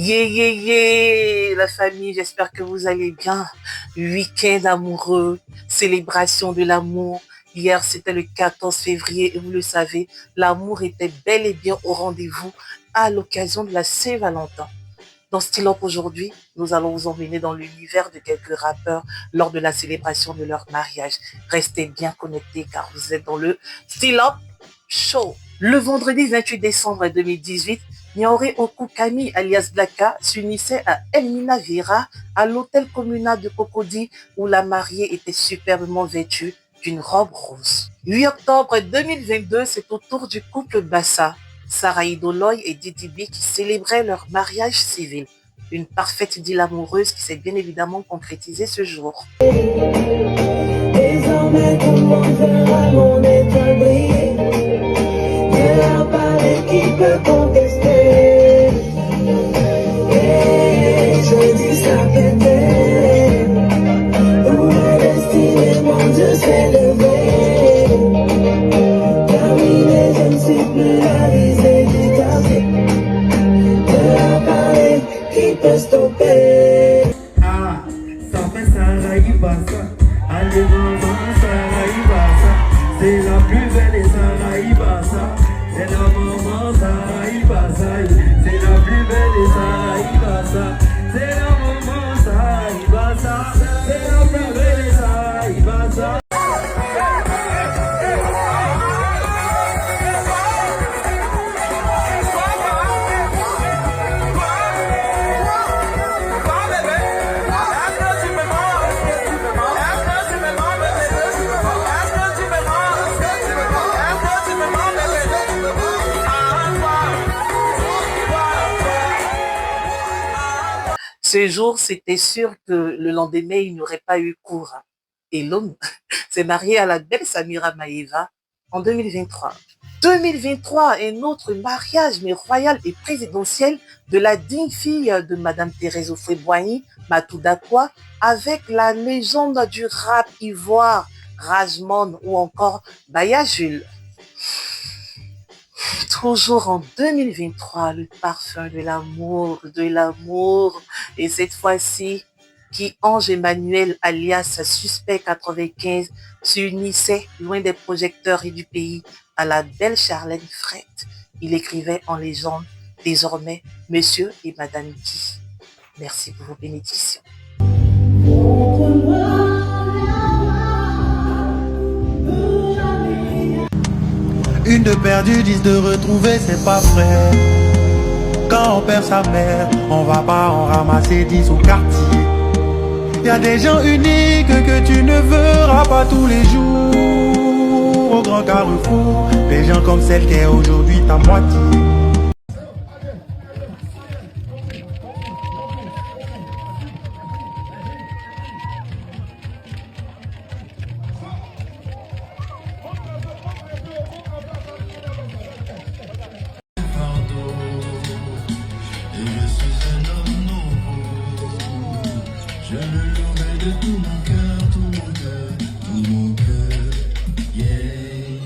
La famille, j'espère que vous allez bien. Week-end amoureux, célébration de l'amour. Hier, c'était le 14 février et vous le savez, l'amour était bel et bien au rendez-vous à l'occasion de la Saint-Valentin. Dans Style Up aujourd'hui, nous allons vous emmener dans l'univers de quelques rappeurs lors de la célébration de leur mariage. Restez bien connectés car vous êtes dans le Style Up Show. Le vendredi 28 décembre 2018, Niaoré Okukami alias Blaka s'unissait à Elmina Vera à l'hôtel communal de Cocody où la mariée était superbement vêtue d'une robe rose. 8 octobre 2022, c'est au tour du couple Bassa, Sarah Idoloy et Didi B qui célébraient leur mariage civil. Une parfaite idylle amoureuse qui s'est bien évidemment concrétisée ce jour. Désormais, comment fera mon étoile briller? Dieu a parlé, qui peut contester? Et je dis ça peut-être. Où est destiné, mon Dieu s'est levé. Terminé, je ne suis plus la risée du quartier. Dieu a parlé, qui peut stopper? Ah, ça fait Sarah Ibassa. Allez maman, Sarah Ibassa. C'est la plus belle et Sarah Ibassa. C'est la maman, Sarah Ibassa. C'est la plus belle et Sarah Ibassa. C'est la maman, Sarah Ibassa. C'est la plus belle et Sarah Ibassa. Ce jour, c'était sûr que le lendemain, il n'y aurait pas eu cours. Et l'homme s'est marié à la belle Samira Maeva en 2023. 2023, un autre mariage, mais royal et présidentiel, de la digne fille de Madame Thérèse Houphouët-Boigny, Matou Dakwa, avec la légende du rap ivoire, Rajmon ou encore Baya Jules. Toujours en 2023, le parfum de l'amour. Et cette fois-ci, qui Ange Emmanuel, alias Suspect 95, s'unissait loin des projecteurs et du pays à la belle Charlène Fred. Il écrivait en légende, désormais, Monsieur et Madame Guy. Merci pour vos bénédictions. Une de perdue, 10 de retrouvée, c'est pas vrai. Quand on perd sa mère, on va pas en ramasser 10 au quartier. Y a des gens uniques que tu ne verras pas tous les jours. Au grand carrefour, des gens comme celle qui est aujourd'hui ta moitié. Je le louerai de tout mon cœur, tout mon cœur, tout mon cœur, yeah.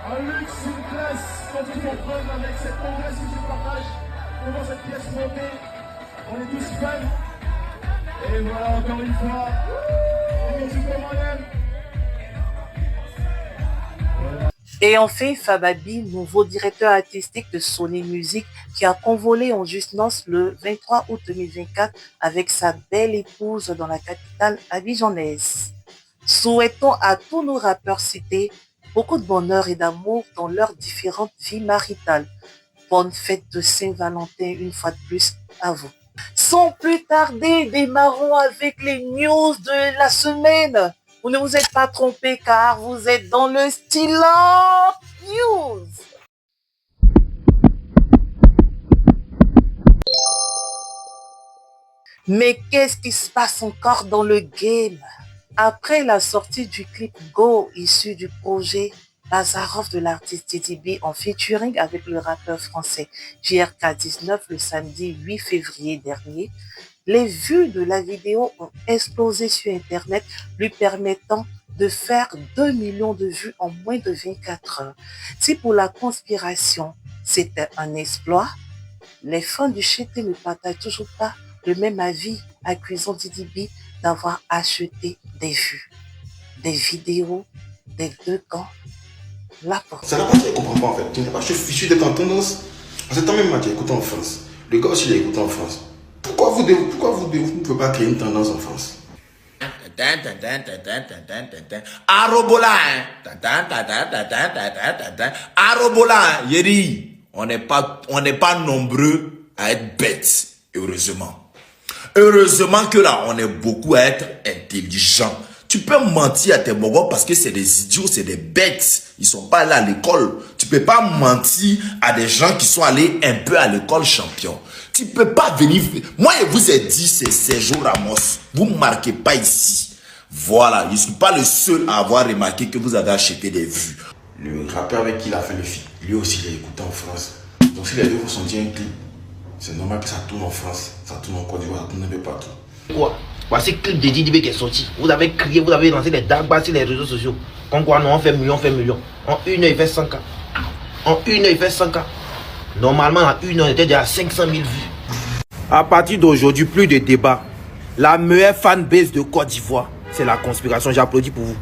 Un luxe, une classe, quand ils font preuve avec cette congrès que je partage devant cette pièce montée. On est tous fans. Et voilà, encore une fois, les musiques comme on aime. Et enfin, Fababi, nouveau directeur artistique de Sony Music, qui a convolé en justesse le 23 août 2024 avec sa belle épouse dans la capitale abidjanaise. Souhaitons à tous nos rappeurs cités beaucoup de bonheur et d'amour dans leurs différentes vies maritales. Bonne fête de Saint-Valentin une fois de plus à vous. Sans plus tarder, démarrons avec les news de la semaine. Vous ne vous êtes pas trompé car vous êtes dans le Style Up News. Mais qu'est-ce qui se passe encore dans le game? Après la sortie du clip Go issu du projet Bazarov de l'artiste Didi B en featuring avec le rappeur français JRK19 le samedi 8 février dernier, les vues de la vidéo ont explosé sur Internet, lui permettant de faire 2 millions de vues en moins de 24 heures. Si pour la conspiration, c'était un exploit, Les fans du Chété ne partagent toujours pas le même avis, accusant Didi B d'avoir acheté des vues, des vidéos des deux camps. Là pour C'est la partie qui ne comprend pas en fait. Tu n'es pas fichu d'être en tendance. C'est toi même qui écoute en France. Le gars aussi il écoute en France. Pourquoi vous ne pouvez pas créer une tendance en France? Arobola, Arobola, Yeri, on n'est pas nombreux à être bêtes, heureusement. Heureusement que là, on est beaucoup à être intelligents. Tu peux mentir à tes mogos parce que c'est des idiots, c'est des bêtes. Ils sont pas allés à l'école. Tu peux pas mentir à des gens qui sont allés un peu à l'école champion. Tu peux pas venir... Moi, je vous ai dit, c'est Sergio Ramos. Vous ne marquez pas ici. Voilà, je ne suis pas le seul à avoir remarqué que vous avez acheté des vues. Le rappeur avec qui il a fait le feat, lui aussi il a écouté en France. Donc si les deux vous sentiez un clip, c'est normal que ça tourne en France, ça tourne en Côte d'Ivoire, ça tourne un peu partout. Quoi? Voici le clip de Didi B qui est sorti. Vous avez crié, vous avez lancé les dagbas sur les réseaux sociaux. Comme quoi, non, on fait million, on fait million. En une heure, il fait 100K. En une heure, il fait 100K. Normalement, en une heure, on était déjà à 500 000 vues. À partir d'aujourd'hui, plus de débat. La meilleure fanbase de Côte d'Ivoire, c'est la conspiration. J'applaudis pour vous.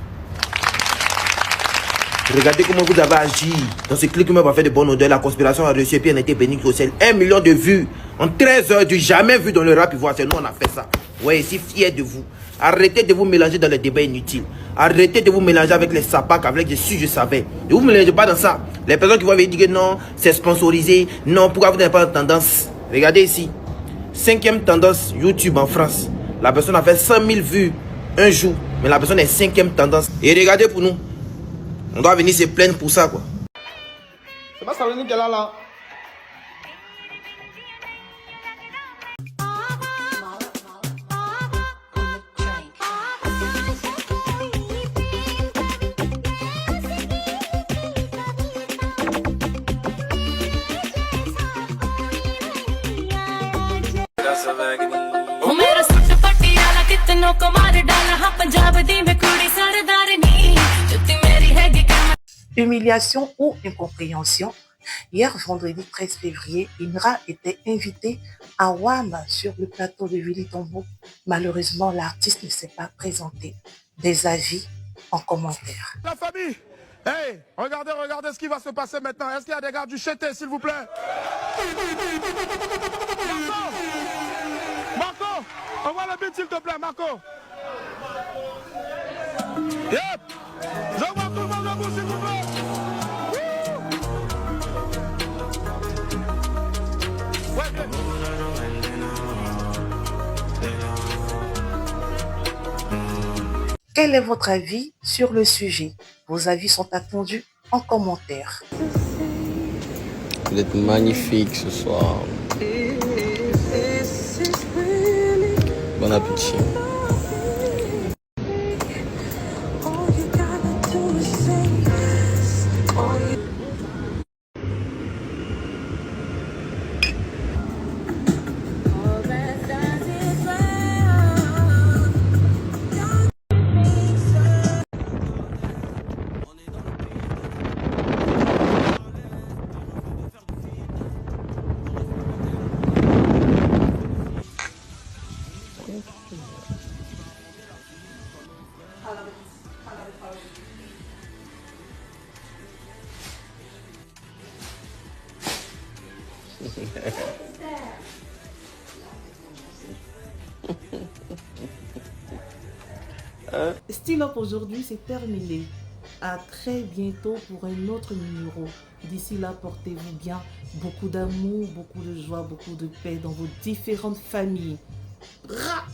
Regardez comment vous avez agi. Dans ce clip qui m'a fait de bonne odeur, la conspiration a reçu et puis elle était bénie au ciel. 1 million de vues en 13 heures, du jamais vu dans le rap ivoire. C'est nous, on a fait ça. Ouais, je suis fier de vous. Arrêtez de vous mélanger dans les débats inutiles. Arrêtez de vous mélanger avec les sapacs, avec les je savais. Ne vous mélangez pas dans ça. Les personnes qui vont dire que non, c'est sponsorisé. Non, pourquoi vous n'avez pas de tendance? Regardez ici. 5e tendance YouTube en France. La personne a fait 100 000 vues un jour. Mais la personne est 5e tendance. Et regardez pour nous. On doit venir se plaindre pour ça, quoi. C'est pas ça, qu'elle a là. Humiliation ou incompréhension. Hier, vendredi 13 février, Imra était invité à WAM sur le plateau de Willy Tombo. Malheureusement, l'artiste ne s'est pas présenté. Des avis en commentaire. La famille, hey, regardez ce qui va se passer maintenant. Est-ce qu'il y a des gars du Chété, s'il vous plaît? Marco, envoie le beat, s'il te plaît, Marco. Yep. Je vois tout le monde debout, s'il vous plaît. Ouais, bien. Quel est votre avis sur le sujet? Vos avis sont attendus en commentaire. Vous êtes magnifique ce soir. Bon appétit. Style Up aujourd'hui, c'est terminé. À très bientôt pour un autre numéro. D'ici là, portez-vous bien. Beaucoup d'amour, beaucoup de joie, beaucoup de paix dans vos différentes familles. Rah!